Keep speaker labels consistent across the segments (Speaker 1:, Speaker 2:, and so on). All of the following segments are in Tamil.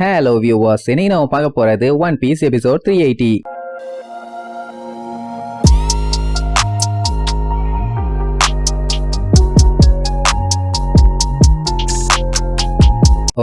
Speaker 1: Hello viewers, இன்னைக்கு நாம பார்க்க போறது ஒன் பீஸ் எபிசோட் 380.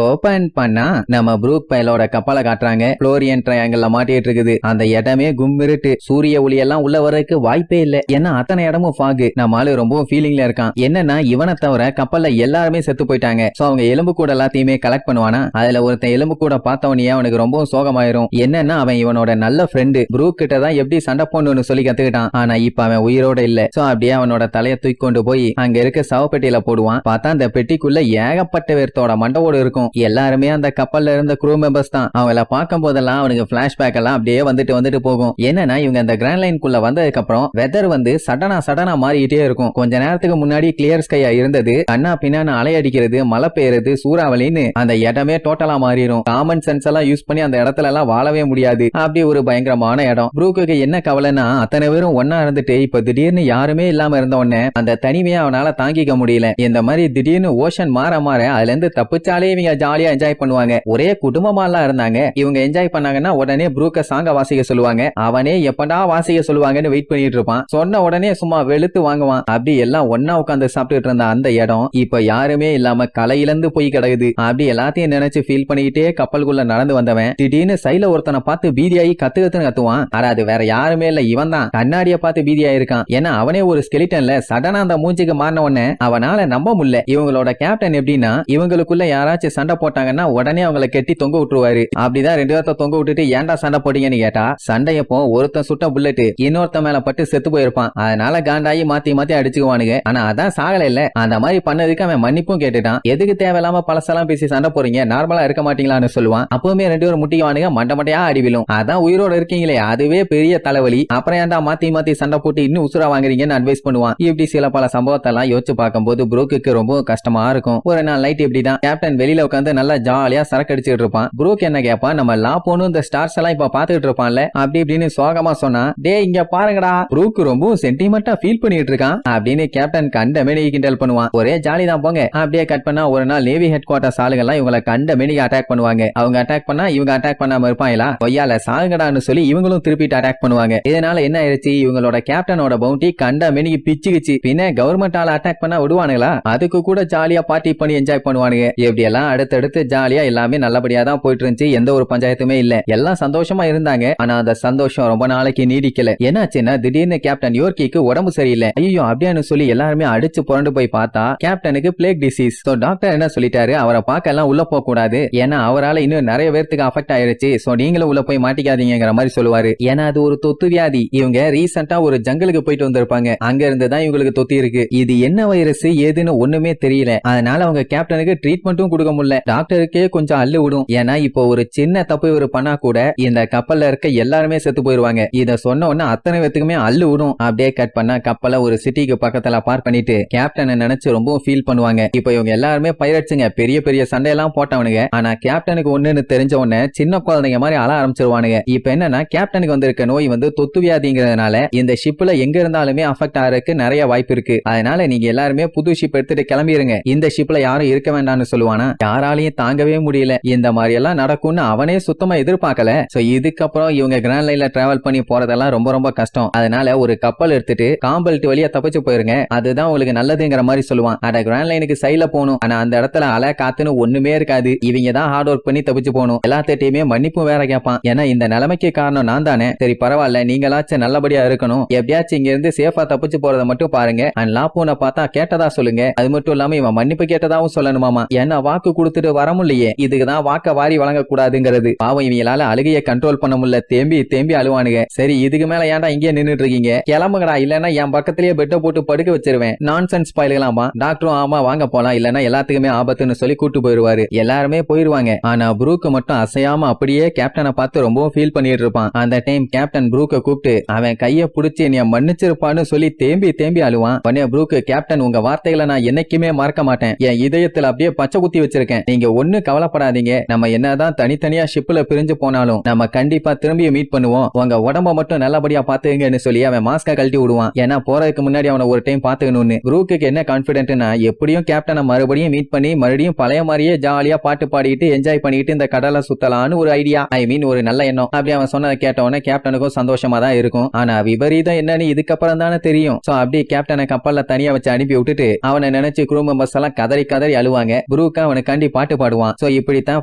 Speaker 1: ஓபன் பண்ணா நம்ம ப்ரூக் பயலோட கப்பலை காட்டுறாங்க. புளோரியன் ட்ரையாங்கிள்ல மாட்டிட்டு இருக்குது. அந்த இடமே கும்மிருட்டு. சூரிய ஒளி எல்லாம் உள்ள வரதுக்கு வாய்ப்பே இல்ல. ஏன்னா அத்தனை இடமும் ஃபாகு. நம்ம ஆளு ரொம்ப ஃபீலிங்ல இருக்கான். என்னன்னா இவனை தவிர கப்பல்ல எல்லாருமே செத்து போயிட்டாங்க. சோ அவங்க எலும்பு கூட எல்லாத்தையுமே கலெக்ட் பண்ணுவானா. அதுல ஒருத்தன் எலும்பு கூட பார்த்தவனே அவனுக்கு ரொம்ப சோகமாயிரும். என்னன்னா அவன் இவனோட நல்ல ஃப்ரெண்டு ப்ரூக் கிட்ட தான் எப்படி சண்டை போடணும்னு சொல்லி கத்துக்கிட்டான். ஆனா இப்ப அவன் உயிரோட இல்ல. சோ அப்படியே அவனோட தலையை தூக்கி கொண்டு போய் அங்க இருக்க சவப்பெட்டியில போடுவான். பார்த்தா அந்த பெட்டிக்குள்ள ஏகப்பட்ட பேர்த்தோட மண்டவோடு இருக்கும். எல்லாருமே அந்த கப்பல்ல இருந்த க்ரூ மெம்பர்ஸ் தான். அவங்கள பார்க்கும் போதெல்லாம் அவனுக்கு பிளாஷ்பேக் எல்லாம் அப்படியே வந்துட்டு போகும். என்னன்னா இவங்க அந்த கிராண்ட் லைனுக்குள்ள வந்ததுக்கு அப்புறம் வெதர் வந்து சடனா மாறிட்டே இருக்கும். கொஞ்ச நேரத்துக்கு முன்னாடி கிளியர் ஸ்கையா இருந்தது. கண்ணா பின்னான்னு அலையடிக்கிறது, மழை பெய்யறது, சூறாவளின்னு அந்த இடமே டோட்டலா மாறிடும். காமன் சென்ஸ் எல்லாம் யூஸ் பண்ணி அந்த இடத்துல எல்லாம் வாழவே முடியாது. அப்படி ஒரு பயங்கரமான இடம். ப்ரூக்கு என்ன கவலைன்னா அத்தனை பேரும் ஒன்னா இருந்துட்டு இப்ப திடீர்னு யாருமே இல்லாம இருந்த உடனே அந்த தனிமையை அவனால தாங்கிக்க முடியல. இந்த மாதிரி திடீர்னு ஓஷன் மாற அதுல இருந்து தப்பிச்சாலே இவங்க ஜாலியா என்ஜாய் பண்ணுவாங்க. ஒரே குடும்பமா எல்லாம் இருந்தாங்க. இவங்க என்ஜாய் பண்ணாங்கன்னா உடனே ப்ரூக்க சாங்க வாசிக்க சொல்லுவாங்க. அவனே எப்படா வாசிக்க சொல்லுவாங்கன்னு வெயிட் பண்ணிட்டு இருப்பான். சொன்ன உடனே சும்மா வெளுத்து வாங்குவான். அப்படி எல்லாம் ஒன்னா உட்காந்து சாப்பிட்டுட்டு இருந்த அந்த இடம் இப்ப யாருமே இல்லாம கலையிலந்து போய் கிடக்குது. அப்படி எல்லாத்தையும் நினைச்சு ஃபீல் பண்ணிக்கிட்டே கப்பலுக்குள்ள நடந்து வந்தவன் திடீர்னு சைல ஒருத்தனை பார்த்து பீதியாகி கத்துன்னு கத்துவான். அது வேற யாருமே இல்ல, இவன் தான். கண்ணாடிய பார்த்து பீதியா இருக்கான். ஏன்னா அவனே ஒரு ஸ்கெலிட்டன்ல சடனா அந்த மூஞ்சிக்கு மாறின உடனே அவனால நம்ப முடியல. இவங்களோட கேப்டன் எப்படின்னா இவங்களுக்குள்ள யாராச்சும் சண்டை போட்டாங்கன்னா உடனே அவங்களை கெட்டி தொங்க விட்டுருவாரு. அப்படிதான் ரெண்டு பேர்த்த தொங்க விட்டுட்டு ஏன்டா சண்டை போட்டீங்கன்னு கேட்டா சண்டையப்போ ஒருத்தன் சுட்ட புல்லட் இன்னொருத்த மேல பட்டு செத்து போயிருப்பான். அதனால காண்டாயி மாத்தி அடிச்சுக்குவானுங்க. ஆனா அதான் சாகல இல்ல. அந்த மாதிரி பண்ணதுக்கு அவன் மன்னிப்பும் கேட்டுட்டான். எதுக்கு தேவையில்லாம பழசெல்லாம் பேசி சண்டை போறீங்க, நார்மலா இருக்க மாட்டீங்களான்னு சொல்லுவான். அப்பவுமே ரெண்டு பேரும் முட்டிக்குவானுங்க. மண்டையா அடிவிலும். அதான் உயிரோட இருக்கீங்களே அதுவே பெரிய தலைவலி. அப்புறம் ஏன்டா மாத்தி சண்டை போட்டு இன்னும் உசுரா வாங்குறீங்கன்னு அட்வைஸ் பண்ணுவான். இப்படி சில பல சம்பவத்தெல்லாம் யோசிச்சு பார்க்கும்போது ப்ரூக்கு ரொம்ப கஷ்டமா இருக்கும். ஒரு நாள் நைட் இப்படிதான் கேப்டன் வெளியில உட்காந்து நல்லா ஜாலியா சரக்கு அடிச்சுட்டு இருப்பான். ப்ரூக் என்ன கேப்பான், நம்ம லா போனும் இந்த ஸ்டார்ஸ் எல்லாம் இப்ப பாத்துக்கிட்டு இருப்பான்ல அப்படி இப்படின்னு சோகமா சொன்னா, டே இங்க பாருங்கடா. ப்ரூக் ரொம்ப சென்டிமெண்டா ஃபீல் பண்ணிட்டு இருக்கான் அப்படின்னு கேப்டன் கண்ட மேனிக்கு கிண்டல் பண்ணுவான். ஒரே ஜாலி தான் போங்க. அப்படியே கட் பண்ணா ஒரு நாள் நேவி ஹெட் குவார்டர்ஸ் ஆளுங்க எல்லாம் இவங்களை கண்ட மேனிக்கு அட்டாக் பண்ணுவாங்க. அவங்க அட்டாக் பண்ணா இவங்க அட்டாக் பண்ணாம இருப்பாங்களா, கொய்யால சாகுங்கடான்னு சொல்லி இவங்களும் திருப்பிட்டு அட்டாக் பண்ணுவாங்க. இதனால என்ன ஆயிடுச்சு, இவங்களோட கேப்டனோட பவுண்டி கண்ட மேனிக்கு பிச்சுக்குச்சு. பின்ன கவர்மெண்டால அட்டாக் பண்ணா விடுவானுங்களா, அதுக்கு கூட ஜாலியா பார்ட்டி பண்ணி என்ஜாய் பண்ணுவானுங்க. எப்படி எல்லாம் அடுத்தடுத்து ஜாலியா எல்லாமே நல்லபடியா தான் போயிட்டு இருந்துச்சு. எந்த ஒரு பஞ்சாயத்துமே இல்ல. எல்லாம் சந்தோஷமா இருந்தாங்க. ஆனா அந்த சந்தோஷம் ரொம்ப நாளைக்கு நீடிக்கல. என்னாச்சுன்னா திடீர்னு கேப்டன் யோர்கிக்கு உடம்பு சரியில்லை. ஐயோ அப்படின்னு சொல்லி எல்லாருமே அடிச்சு புரண்டு போய் பார்த்தா கேப்டனுக்கு பிளேக் டிசீஸ். டாக்டர் என்ன சொல்லிட்டாரு, அவரை பார்க்க எல்லாம் உள்ள போக கூடாது. ஏன்னா அவரால் இன்னும் நிறைய பேருக்கு அஃபெக்ட் ஆயிருச்சு. சோ நீங்களும் உள்ள போய் மாட்டிக்காதீங்கிற மாதிரி சொல்லுவாரு. ஏன்னா அது ஒரு தொத்து வியாதி. இவங்க ரீசெண்டா ஒரு ஜங்கலுக்கு போயிட்டு வந்திருப்பாங்க. அங்க இருந்துதான் இவங்களுக்கு தொத்தி இருக்கு. இது என்ன வைரஸ் ஏதுன்னு ஒண்ணுமே தெரியல. அதனால அவங்க கேப்டனுக்கு ட்ரீட்மெண்ட்டும் கொடுக்க முடியல. டாக்டருக்கே கொஞ்சம் அள்ளு விடும். ஏன்னா இப்போ ஒரு சின்ன தப்பு இவர் பண்ணா கூட இந்த கப்பல்ல இருக்க எல்லாருமே செத்து போயிருவாங்க. இத சொன்ன உடனே அத்தனை பேத்துக்குமே அள்ளு விடும். அப்படியே கட் பண்ணா கப்பலை ஒரு சிட்டிக்கு பக்கத்துல பார்க் பண்ணிட்டு கேப்டனை நினைச்சு ரொம்ப ஃபீல் பண்ணுவாங்க. இப்போ இவங்க எல்லாருமே பைரட்ஸுங்க, பெரிய சண்டையெல்லாம் போட்டவனுங்க. ஆனா கேப்டனுக்கு ஒண்ணுன்னு தெரிஞ்ச உடனே சின்ன குழந்தைங்க மாதிரி அழ ஆரம்பிச்சிருவானுங்க. இப்ப என்னன்னா கேப்டனுக்கு வந்திருக்க நோய் வந்து தொத்து வியாதிங்கிறதுனால இந்த ஷிப்ல எங்க இருந்தாலுமே அஃபெக்ட் ஆகிறதுக்கு நிறைய வாய்ப்பு இருக்கு. அதனால நீங்க எல்லாருமே புது ஷிப் எடுத்துட்டு கிளம்பிருங்க. இந்த ஷிப்ல யாரும் இருக்க வேண்டாம்னு சொல்லுவானா. யாராலையும் தாங்கவே முடியல. இந்த மாதிரி எல்லாம் நடக்கும்னு அவனே சுத்தமா எதிர்பார்க்கல. சோ இதுக்கப்புறம் இவங்க கிராண்ட் லைன்ல டிராவல் பண்ணி போறதெல்லாம் ரொம்ப கஷ்டம். அதனால ஒரு கப்பல் எடுத்துட்டு காம்பல்ட் வழியா தப்பிச்சு போயிருங்க, அதுதான் உங்களுக்கு நல்லதுங்கிற மாதிரி சொல்லுவான். அட கிராண்ட் லைனுக்கு சைட்ல போகணும். ஆனா அந்த இடத்துல அலை காத்துன்னு ஒண்ணுமே இருக்காது. இவங்க தான் ஹார்ட் ஒர்க் பண்ணி தப்பிச்சு போகணும். எல்லாத்திட்டையுமே மன்னிப்பும் வேற கேட்பான். ஏன்னா இந்த நிலைமைக்கு காரணம் நான் தானே. சரி பரவாயில்ல, நீங்களாச்சும் நல்லபடியா இருக்கணும். எப்படியாச்சும் இங்க இருந்து சேஃபா தப்பிச்சு போறதை மட்டும் பாருங்க. அண்ட் லாப்பூனை பார்த்தா கேட்டதா சொல்லுங்க. அது மட்டும் இல்லாம இவன் மன்னிப்பு கேட்டதாவும் சொல்லணுமாமா. ஏன்னா வாக்கு கொடுத்துட்டு வர முடியலையே, இதுக்குதான் வாக்க வாரி வழங்க கூடாதுங்கிறது. பாவம் இவங்களால அழுகைய கண்ட்ரோல் பண்ண முடியல. தேம்பி அழுவானுங்க. சரி இதுக்கு மேல ஏன்டா இங்கே நின்னுட்டு இருக்கீங்க, கிளம்புங்கடா, இல்லன்னா என் பக்கத்திலேயே பெட்ட போட்டு படுக்க வச்சிருவேன். நான்சென்ஸ் பாயிலாமா. டாக்டரும் ஆமா வாங்க போலாம், இல்லன்னா எல்லாத்துக்குமே ஆபத்துன்னு சொல்லி கூட்டு போயிருவாரு. எல்லாருமே போயிருவாங்க. ஆனா ப்ரூக் மட்டும் அசையாம அப்படியே கேப்டனை பார்த்து ரொம்ப ஃபீல் பண்ணிட்டு இருப்பான். அந்த டைம் கேப்டன் ப்ரூக்க கூப்பிட்டு அவன் கைய புடிச்சு நீ மன்னிச்சிருப்பான்னு சொல்லி தேம்பி அழுவான். ப்ரூக், கேப்டன் உங்க வார்த்தைகளை நான் என்னைக்குமே மறக்க மாட்டேன். என் இதயத்துல அப்படியே பச்சை குத்தி வச்சிருக்கேன். நீங்க ஒண்ணு கவலைப்படாதீங்க, நம்ம என்னதான் தனித்தனியா ஷிப்ல பிரிஞ்சு போனாலும் நம்ம கண்டிப்பா திரும்பி மீட் பண்ணுவோம், உங்க உடம்ப மட்டும் நல்லபடியா பாத்துங்கன்னு சொல்லி அவன் மாஸ்க கழட்டி விடுவான். ஏன்னா போறதுக்கு முன்னாடி அவனை ஒரு டைம் பாத்துக்கணும்னு. ப்ரூக்கு என்ன கான்பிடென்ட்னா எப்படியும் கேப்டனை மறுபடியும் மீட் பண்ணி மறுபடியும் பழைய மாதிரியே ஜாலியா பாட்டு பாடிட்டு என்ஜாய் பண்ணிட்டு இந்த கடலை சுத்தலான்னு ஒரு ஐடியா, ஐ மீன் ஒரு நல்ல எண்ணம். அப்படி அவன் சொன்னதை கேட்டவொடனே கேப்டனுக்கும் சந்தோஷமா தான் இருக்கும். ஆனா விபரீதம் என்னன்னு இதுக்கப்புறம் தானே தெரியும். சோ அப்படியே கேப்டனை கப்பல்ல தனியா வச்சு அனுப்பி விட்டுட்டு அவனை நினைச்சு க்ரூ மெம்பர்ஸ் எல்லாம் கதறி கதறி அழுவாங்க. ப்ரூக் அவனுக்காண்டி பாட்டு பாடுவான். சோ இப்படித்தான்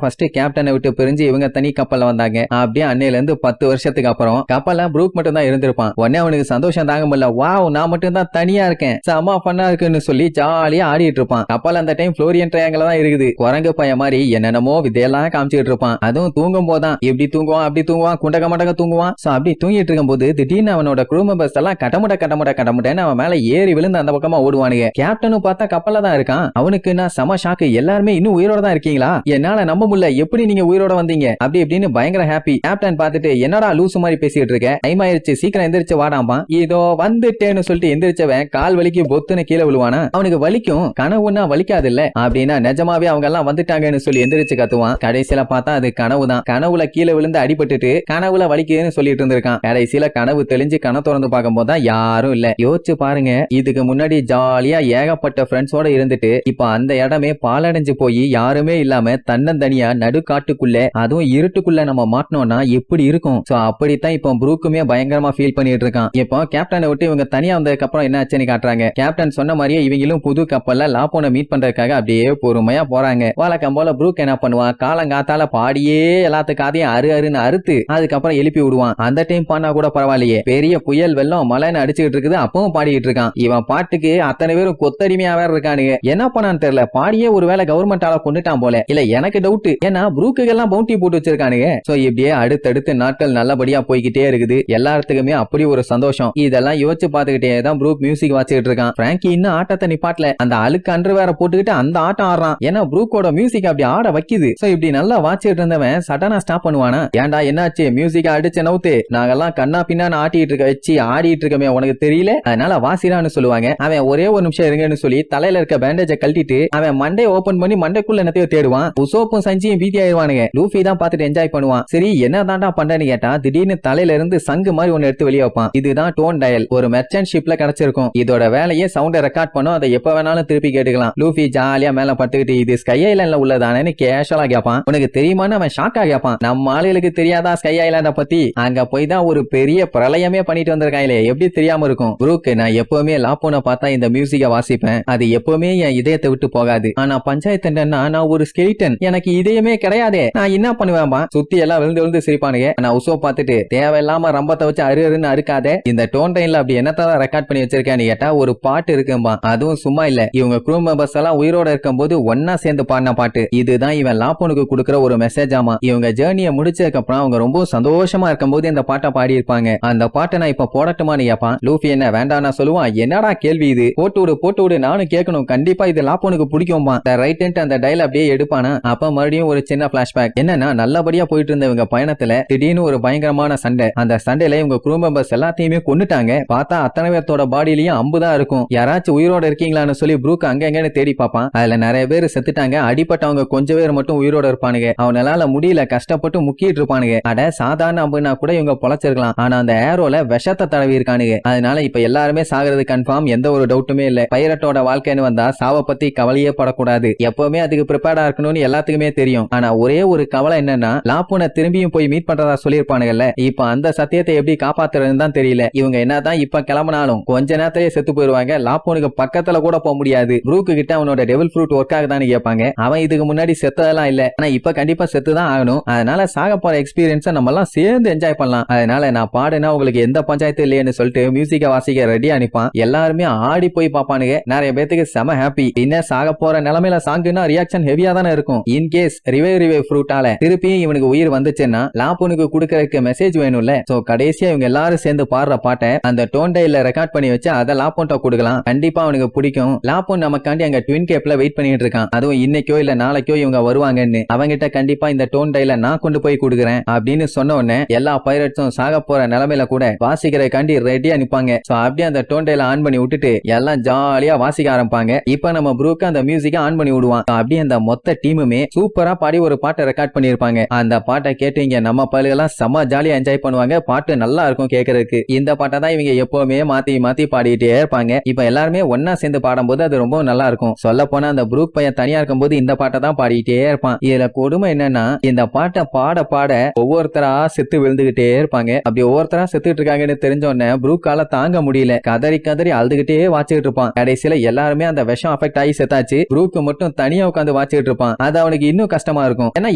Speaker 1: ஃபர்ஸ்ட் கேப்டனை விட்டு பிரிஞ்சு இவங்க தனி கப்பல்ல வந்தாங்க. அப்படியே அன்னையில இருந்து 10 வருஷத்துக்கு அப்புறம் கப்பல்ல ப்ரூக் மட்டும் தான் இருந்திருப்பான். உடனே அவனுக்கு சந்தோஷம் தாங்க முடியல. வாவ், நான் மட்டும் தான் தனியா இருக்கேன், செம ஃபன்னா இருக்குன்னு சொல்லி ஜாலியா ஆடிட்டு இருப்பான். கப்பல் அந்த டைம் ஃப்ளோரியன் ட்ரையாங்கிள் தான் இருக்குது. குரங்கு பைய மாதிரி என்னென்னமோ விதையெல்லாம் காமிச்சிட்டு இருப்பான். அதுவும் தூங்கும் போதான் இப்படி தூங்குவான் அப்படி தூங்குவான், குண்டக மண்டக தூங்குவான். சோ அப்படி தூங்கிட்டு இருக்கும் போது திடீர்னு அவனோட க்ரூ மெம்பர்ஸ் எல்லாம் கடமுடன்னு அவன் மேல ஏறி விழுந்து அந்த பக்கமா ஓடுவானுங்க. கேப்டனும் பார்த்தா கப்பல்ல தான் இருக்கான். அவனுக்கு நான் செம ஷாக்கு. எல்லாருமே இன்னும் உயிரோட தான் இருக்கீங்களா, என்னால நம்ப முடியல, எப்படி நீங்க உயிரோட வந்தீங்க அப்படி இப்படின்னு பயங்கர ஹாப்பி. கேப்டன் பார்த்துட்டு என்னடா லூசு மாதிரி பேசிட்டு இருக்க, டைம் ஆயிருச்சு, சீக்கிரம் எந்திரிச்சு வாடாமா. இதோ வந்துட்டேன்னு சொல்லிட்டு எந்திரிச்சவன் கால் வலிக்கு பொத்துன்னு கீழே விழுவானா. அவனுக்கு வலிக்கும், கனவுன்னா வலிக்காது இல்ல அப்படின்னா நிஜமாவே அவங்க எல்லாம் வந்துட்டாங்கன்னு சொல்லி எந்திரிச்சு கத்துவான். கடைசியில பார்த்தா அது கனவுதான். கனவுல கீழே விழுந்து அடிபட்டுட்டு கனவுல வலிக்குதுன்னு சொல்லிட்டு இருந்திருக்கான். கடைசியில கனவு தெளிஞ்சு கண திறந்து பார்க்கும் போதுதான் யாரும் இல்ல. யோசிச்சு பாருங்க, இதுக்கு முன்னாடி ஜாலியா ஏகப்பட்ட ஃப்ரெண்ட்ஸோட இருந்துட்டு இப்ப அந்த இடமே பாலடைஞ்சு போய் யாருமே இல்லாம தன்னந்தனியா நடுக்காட்டுக்குள்ள அதுவும் இருட்டுக்குள்ள நம்ம மாட்டோம்னா எப்படி இருக்கும். சோ அப்படித்தான் இப்போ ப்ரூக்குமே பயங்கரமா ஃபீல் பண்ணிட்டு இருக்கான். இப்போ கேப்டனை விட்டு இவங்க தனியா வந்ததுக்கு அப்புறம் என்ன ஆச்சுன்னு காட்டுறாங்க. கேப்டன் சொன்ன மாதிரியே இவங்களும் புது கப்பல்ல லாப்போனை மீட் பண்றதுக்காக அப்படியே பொறுமையா போறாங்க. வழக்கம் போல ப்ரூக் என்ன பண்ணுவான், காலங்காத்தால பாடியே எல்லாத்துக்காதையும் அருன்னு அறுத்து அதுக்கப்புறம் எழுப்பி விடுவான். அந்த டைம் பண்ணா கூட பரவாயில்லையே, பெரிய புயல் வெள்ளம் மழைன்னு அடிச்சுக்கிட்டு இருக்குது, அப்பவும் பாடிட்டு இருக்கான். இவன் பாட்டுக்கு அத்தனை பேரும் கொத்தடிமையா வேற இருக்கானுங்க. என்ன பண்ணான்னு தெரியல, பாடியே ஒருவேளை கவர்மெண்டால கொண்டுட்டான் போல. இல்ல எனக்கு டவுட், ஏன்னா ப்ரூக்கு எல்லாம் பவுண்டி போட்டு வச்சிருக்கானுங்க. சோ இப்படியே அடுத்தடுத்து நாட்கள் நல்லபடியா போய்கிட்டே இருக்குது. எல்லாத்துக்குமே அப்படி ஒரு சந்தோஷம். இதெல்லாம் யோசிச்சு பாத்துக்கிட்டே தான் ப்ரூக் மியூசிக் வாசிக்கிட்டு இருக்கான். பிராங்கி இன்னும் ஆட்டத்தை நிப்பாட்டல. அந்த அழுக்கு அன்று வேற போட்டுக்கிட்டு அந்த ஆட்டம் ஆடுறான். ஏன்னா ப்ரூக்கோட மியூசிக் அப்படி ஆட வைக்குது. சோ இப்படி நல்லா வாசிக்கிட்டு இருந்தவன் சடனா ஸ்டாப் பண்ணுவானா. ஏன்டா என்னாச்சு, மியூசிக் அடிச்ச நவுத்து, நாங்கெல்லாம் கண்ணா பின்னான்னு ஆட்டிட்டு இருக்க வச்சு ஆடிட்டு இருக்கமே உனக்கு தெரியல, அதனால வாசிரான்னு சொல்லுவாங்க. அவன் ஒரே ஒரு நிமிஷம் இருங்கன்னு சொல்லி தலையில இருக்க பேண்டேஜை கழட்டிட்டு அவன் மண்டே ஓபன் பண்ணி மண்டைக்குள்ள என்னத்தையோ தேடுவான். உசோப்பும் சஞ்சியும் பீதி ஆயிடுவானுங்க. லூஃபி தான் பார்த்துட்டு என்ஜாய் பண்ணுவான். சரி என்ன தாண்டா பண்றேன்னு கேட்டா திடீர்னு தலையில இருந்து சங்கு மாதிரி ஒன்னு எடுத்து வெளியே வைப்பான். இதுதான் டோன் டயல், ஒரு மெர்ச்சன்ட் ஷிப்ல கிடைச்சிருக்கும். இதோட வேலையே சவுண்டை ரெக்கார்ட் பண்ணும், அதை எப்ப வேணாலும் திருப்பி கேட்டுக்கலாம். லூஃபி ஜாலியா மேல பட்டுக்கிட்டு இது ஸ்கை ஐலாண்ட்ல உள்ளதானு கேஷுவலா கேட்பான். உனக்கு தெரியுமான்னு அவன் ஷாக்கா கேட்பான். நம்ம ஆளுகளுக்கு தெரியாதா ஸ்கை ஐலாண்ட பத்தி, அங்க போய் தான் ஒரு பெரிய பிரளயமே பண்ணிட்டு வந்திருக்காங்களே, எப்படி தெரியாம இருக்கும். ப்ரூக், நான் எப்பவுமே லாப்போனை பார்த்தா இந்த மியூசிக்க வாசிப்பேன், அது எப்பவுமே என் இதயத்தை விட்டு போகாது. ஆனா பஞ்சாயத்துன்னா நான் ஒரு ஸ்கெலிட்டன், எனக்கு இதயமே கிடையாதே, நான் என்ன பண்ணுவேன்பா. சுத்தி எல்லாம் விழுந்து விழுந்து சிரிப்பானுங்க. நான் உசோ பார்த்துட்டு தேவையில்லாம ரம்பத்தை வச்சு அருன்னு அறுக்காதே, இந்த டோன் டைன்ல அப்படி என்னத்தான் ரெக்கார்ட் பண்ணி வச்சிருக்கேன்னு கேட்டா ஒரு பாட்டு இருக்கும்பா. அதுவும் சும்மா இல்ல, இவங்க க்ரூ மெம்பர்ஸ் எல்லாம் உயிரோட இருக்கும் போது ஒன்னா சேர்ந்து பாடின பாட்டு. இதுதான் இவன் லாப்போனுக்கு கொடுக்கிற ஒரு மெசேஜ் ஆமா. இவங்க ஜேர்னியை முடிச்சதுக்கு அப்புறம் அவங்க ரொம்ப சந்தோஷமா இருக்கும் போது இந்த பாட்டை பாடி இருப்பாங்க. அந்த பாட்டை நான் இப்ப போடட்டுமான்னு கேட்பான். லூஃபி என்ன வேண்டாம் நான் சொல்லுவான். என்னடா கேள்வி இது, போட்டு விடு நானும் கேட்கணும், கண்டிப்பா இது லாப்போனுக்கு பிடிக்கும்பா. ரைட் அந்த டைல் அப்படியே எடுப்பானா. அப்ப மறுபடியும் ஒரு சின்ன பிளாஷ்பேக். என்னன்னா நல்லபடியா போயிட்டு இருந்த இவங்க பயணத்துல திடீர்னு ஒரு பயங்கரமான சண்டை. அந்த சண்டையில இவங்க க்ரூ மெம்பர்ஸ் எல்லாத்தையுமே கொன்னுட்டாங்க. பார்த்தா அத்தனை பேர்த்தோட பாடியிலயும் அம்புதான் இருக்கும். யாராச்சும் உயிரோட இருக்கீங்களான்னு சொல்லி ப்ரூக் அங்க எங்கன்னு தேடி பார்ப்பான். அதுல நிறைய பேர் செத்துட்டாங்க. அடிப்பட்டவங்க கொஞ்சம் பேர் மட்டும் உயிரோட இருப்பானுங்க. அவனால முடியல, கஷ்டப்பட்டு முக்கிட்டு இருப்பானுங்க. அட சாதாரண அம்புனா கூட இவங்க பொழைச்சிருக்கலாம். ஆனா அந்த ஏரோல விஷத்தை தடவி இருக்கானுங்க. அதனால இப்ப எல்லாருமே சாகிறது கன்ஃபார்ம், எந்த ஒரு டவுட்டுமே இல்ல. பைரட்டோட வாழ்க்கைன்னு வந்தா சாவை பத்தி கவலையே படக்கூடாது, எப்பவுமே அதுக்கு ப்ரிப்பேர்டா இருக்கணும்னு எல்லாத்துக்குமே தெரியும். ஆனா ஒரே ஒரு கவலை என்னன்னா லாப்போனை திரும்பியும் போய் மீட் பண்றதா சொல்லிருப்பானுங்கல்ல, இப்ப அந்த சத்தியத்தை எப்படி காப்பாத்துறதுன்னு தான் தெரியல. இவங்க என்னதான் இப்ப கிளம்பினாலும் கொஞ்ச நேரத்திலேயே செத்து போயிருவாங்க. லாப்போனுக்கு பக்கத்துல கூட போக முடியாது. ப்ரூக்கு கிட்ட அவனோட டெவில் ஃப்ரூட் ஒர்க் ஆகுதான்னு கேட்பாங்க. அவன் இதுக்கு முன்னாடி செத்ததெல்லாம் இல்ல, ஆனா இப்ப கண்டிப்பா செத்துதான் ஆகணும். அதனால சாக போற எக்ஸ்பீரியன்ஸை நம்ம எல்லாம் சேர்ந்து என்ஜாய் பண்ணலாம். அதனால நான் பாடுனா உங்களுக்கு எந்த பஞ்சாயத்து இல்லையேன்னு சொல்லிட்டு மியூசிக்க வாசிக்க ரெடி அனுப்பான். எல்லாருமே ஆடி போய் பாப்பானுங்க. நிறைய பேத்துக்கு செம ஹாப்பி. இன்னும் சாக போற நிலைமையில சாங்குனா ரியாக்ஷன் ஹெவியா தானே இருக்கும். இன்கேஸ் ரிவைவ் ஃப்ரூட்டால திருப்பியும் இவனுக்கு உயிர் வந்துச்சுன்னா லாப்போனுக்கு கொடுக்கறதுக்கு மெசேஜ் வேணும்ல. சோ கடைசியா இவங்க எல்லாரும் சேர்ந்து பாடுற பாட்டை அந்த டோன் டைல ரெக்கார்ட் பண்ணி வச்சு அதை லாப்போன்ட்ட கொடுக்கலாம். கண்டிப்பா அவனுக்கு பிடிக்கும். லாப்போன் நமக்காண்டி அங்க ட்வின் கேப்ல வெயிட் பண்ணிட்டு இருக்கான். அதுவும் இன்னைக்கோ இல்ல நாளைக்கோ இவங்க வருவாங்கன்னு. அவங்கிட்ட கண்டிப்பா இந்த டோன் டைல நான் கொண்டு போய் கொடுக்குறேன் அப்படின்னு சொன்ன உடனே எல்லா பைரட்ஸும் சாக போற நிலைமையில கூட வாசிக்கிறதுக்காண்டி ரெடியா நிப்பாங்க. சோ அப்படியே அந்த டோன் டைல ஆன் பண்ணி விட்டுட்டு எல்லாம் ஜாலியா வாசிக்க ஆரம்பிப்பாங்க. இப்ப நம்ம ப்ரூக் அந்த மியூசிக்க ஆன் பண்ணி விடுவான். அப்படியே அந்த மொத்த டீமுமே சூப்பரா பாடி ஒரு பாட்டை ரெக்கார்ட் பண்ணிருப்பாங்க. அந்த பாட்டை கேட்டு இங்க நம்ம பல்லுகெல்லாம் செம்ம ஜாலியா என்ஜாய் பண்ணுவாங்க. பாட்டு நல்லா இருக்கும் கேட்கறதுக்கு. இந்த பாட்டை தான் இவங்க எப்பவுமே மாத்தி மாத்தி பாடிட்டே இருப்பாங்க. இப்ப எல்லாருமே ஒன்னா சேர்ந்து பாடும்போது அது ரொம்ப நல்லா இருக்கும். சொல்ல போனா அந்த ப்ரூக் பையன் தனியா இருக்கும்போது இந்த பாட்டை தான் பாடிட்டே இருப்பான். இதுல கொடுமை என்னன்னா இந்த பாட்டை பாட பாட ஒவ்வொருத்தரா செத்து விழுந்துகிட்டே இருப்பாங்க. அப்படி ஒவ்வொருத்தரா செத்துட்டு இருக்காங்கன்னு தெரிஞ்ச உடனே ப்ரூக்கால தாங்க முடியல. கதறி கதறி அழுதுகிட்டே வாச்சிட்டு இருப்பான். கடைசியில எல்லாருமே அந்த விஷம் அஃபெக்ட் ஆகி செத்தாச்சு. ப்ரூக் மட்டும் தனியா உட்காந்து வாச்சிட்டு இருப்பான். அது அவனுக்கு இன்னும் கஷ்டமா இருக்கும். ஏன்னா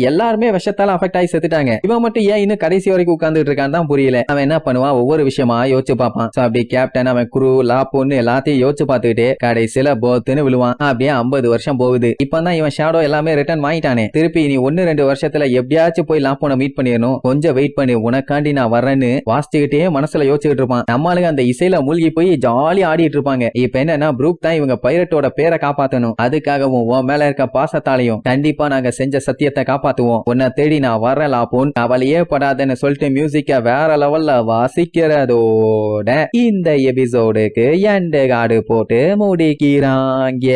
Speaker 1: எல்லாருமே விஷத்தால அஃபெக்ட் ஆகி செத்துட்டாங்க. இவன் மட்டும் ஏன் இன்னும் கடைசி வரைக்கும் உட்கார்ந்துட்டு இருக்கான்னு தான் புரியல. அவன் என்ன பண்ணுவான், ஒவ்வொரு விஷயமா யோசிச்சு பார்ப்பான். அப்படி கேப்டன் அவன் குரூ லா பொண்ணு எல்லாத்தையும் யோசிச்சு பார்த்துக்கிட்டே கடைசியில போத்துன்னு விழுவான். அப்படியே 50 வருஷம் போகுது. இப்பதான் இவன் ஷேடோ எல்லாமே ரிட்டர்ன் வாங்கிட்டானே. திருப்பி நீ 1-2 வருஷத்துல எப்படியாச்சும் போய் லாப்போனை மீட் பண்ணிடணும். கொஞ்சம் வெயிட் பண்ணி உனக்காண்டி நான் வரேன்னு வாசிச்சுக்கிட்டே மனசுல யோசிச்சுட்டு இருப்பான். நம்மளுக்கு அந்த இசையில மூழ்கி போய் ஜாலி ஆடிட்டு இருப்பாங்க. இப்ப என்னன்னா ப்ரூக் தான் இவங்க பைரட்டோட பேரை காப்பாத்தணும். அதுக்காகவும் உன் மேல இருக்க பாசத்தாலையும் கண்டிப்பா நாங்க செஞ்ச சத்தியத்தை காப்பாத்துவோம். உன்னை தேடி நான் வரல லாப்போன், அவளையே படாதன்னு சொல்லிட்டு மியூசிக்க வேற லெவல்ல வாசிக்கிறதோட இந்த எபிசோடுக்கு எண்டு கார்டு போட்டு முடிக்கிறாங்க.